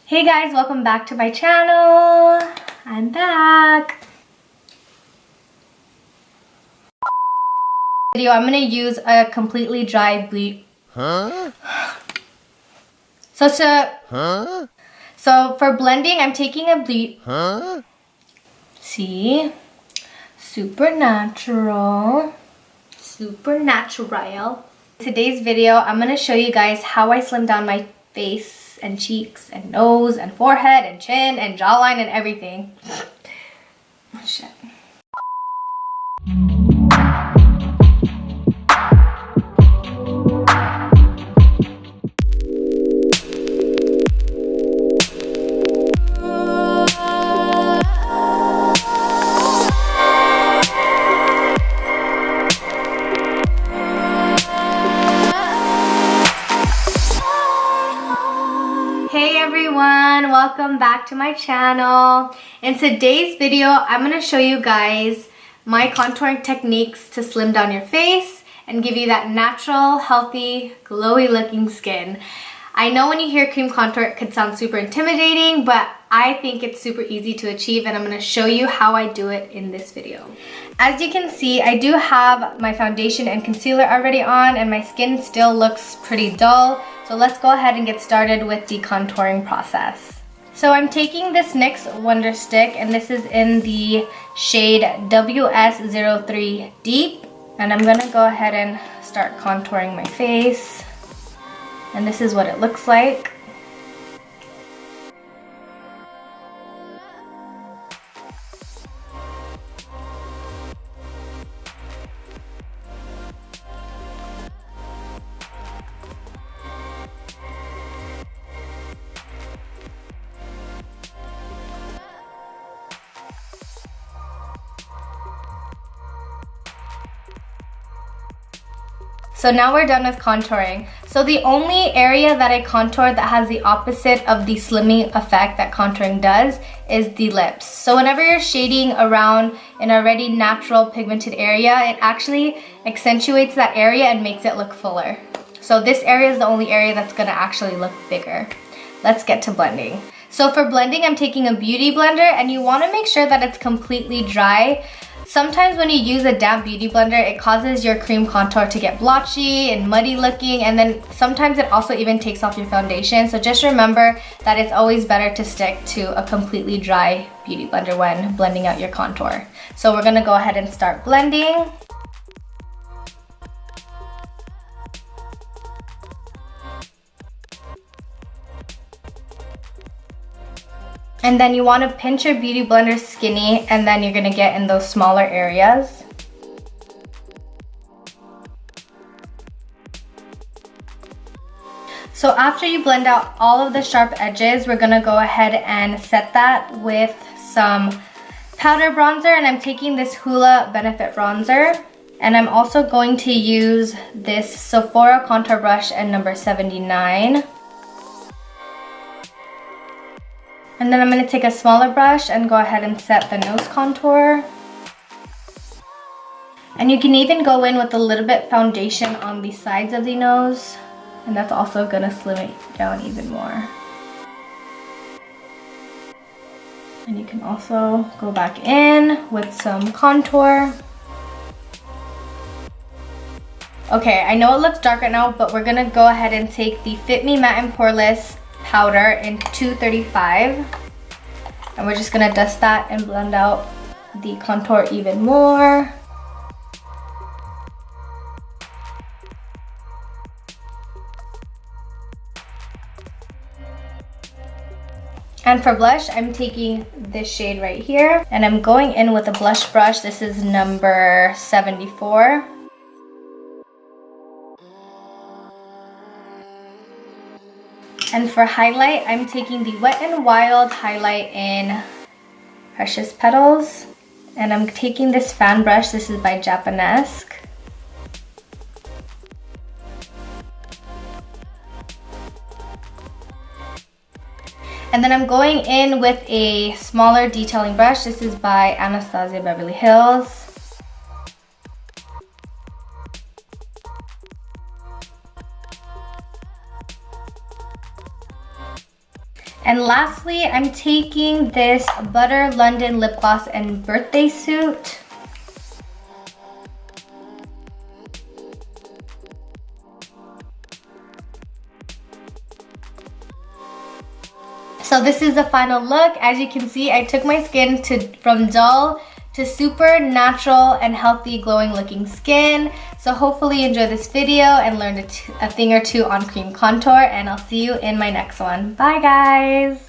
Hey guys, welcome back to my channel. I'm back. Video, I'm gonna use a completely dry bleach. So for blending, I'm taking a bleach. See? Super natural. Super natural. Today's video, I'm gonna show you guys how I slim down my face and cheeks and nose and forehead and chin and jawline and everything. Oh shit. Welcome back to my channel. In today's video, I'm going to show you guys my contouring techniques to slim down your face and give you that natural, healthy, glowy looking skin. I know when you hear cream contour, it could sound super intimidating, but I think it's super easy to achieve, and I'm going to show you how I do it in this video. As you can see, I do have my foundation and concealer already on, and my skin still looks pretty dull. So let's go ahead and get started with the contouring process. So I'm taking this NYX Wonder Stick, and this is in the shade WS03 Deep. And I'm gonna go ahead and start contouring my face. And this is what it looks like. So now we're done with contouring. So the only area that I contour that has the opposite of the slimming effect that contouring does is the lips. So whenever you're shading around an already natural pigmented area, it actually accentuates that area and makes it look fuller. So this area is the only area that's gonna actually look bigger. Let's get to blending. So for blending, I'm taking a beauty blender, and you wanna make sure that it's completely dry. Sometimes when you use a damp beauty blender, it causes your cream contour to get blotchy and muddy looking, and then sometimes it also even takes off your foundation. So just remember that it's always better to stick to a completely dry beauty blender when blending out your contour. So we're gonna go ahead and start blending. And then you want to pinch your beauty blender skinny, and then you're going to get in those smaller areas. So after you blend out all of the sharp edges, we're going to go ahead and set that with some powder bronzer, and I'm taking this Hoola Benefit Bronzer. And I'm also going to use this Sephora contour brush in number 79. And then I'm going to take a smaller brush and go ahead and set the nose contour. And you can even go in with a little bit foundation on the sides of the nose, and that's also going to slim it down even more. And you can also go back in with some contour. Okay, I know it looks dark right now, but we're going to go ahead and take the Fit Me Matte Poreless powder in 235, and we're just gonna dust that and blend out the contour even more. And for blush, I'm taking this shade right here, and I'm going in with a blush brush. This is number 74. And for highlight, I'm taking the Wet n Wild highlight in Precious Petals. And I'm taking this fan brush. This is by Japanesque. And then I'm going in with a smaller detailing brush. This is by Anastasia Beverly Hills. And And lastly, I'm taking this Butter London Lip Gloss in Birthday Suit. So this is the final look. As you can see, I took my skin from dull to super natural and healthy glowing looking skin. So hopefully you enjoyed this video and learned a thing or two on cream contour, and I'll see you in my next one. Bye guys!